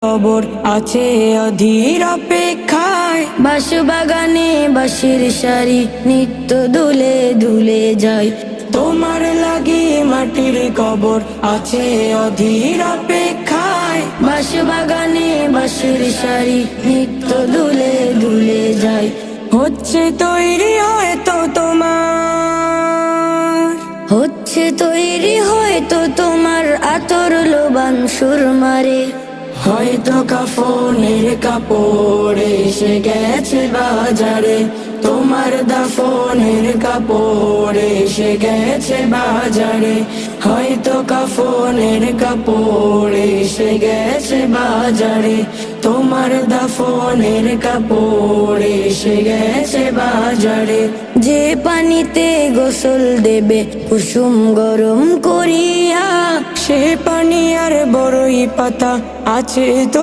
খবর আছে অধীর অপেক্ষায়। বাঁশবাগানে বাঁশের সারি নিত্য দুলে দুলে যায়। তোমার লাগি মাটির কবর আছে অধীর অপেক্ষায়। বাঁশবাগানে বাঁশের সারি নিত্য দুলে দুলে যায়। হচ্ছে তৈরি হয়তো তোমার, হচ্ছে তৈরি হয়তো তোমার আতর লোবান সুরমারে। হয়তো কাফনের কাপড় এসে গেছে বাজারে। তোমার দাফনের কাপড় এসে গেছে বাজারে। হয়তো কাফনের কাপড় এসে গেছে বাজারে। তোমার দাফনের কাপড় এসে গেছে বাজারে। যে পানিতে গোসল দেবে কুসুম গরম করিয়া, সে পানি আর বড়ই পাতা আছে তো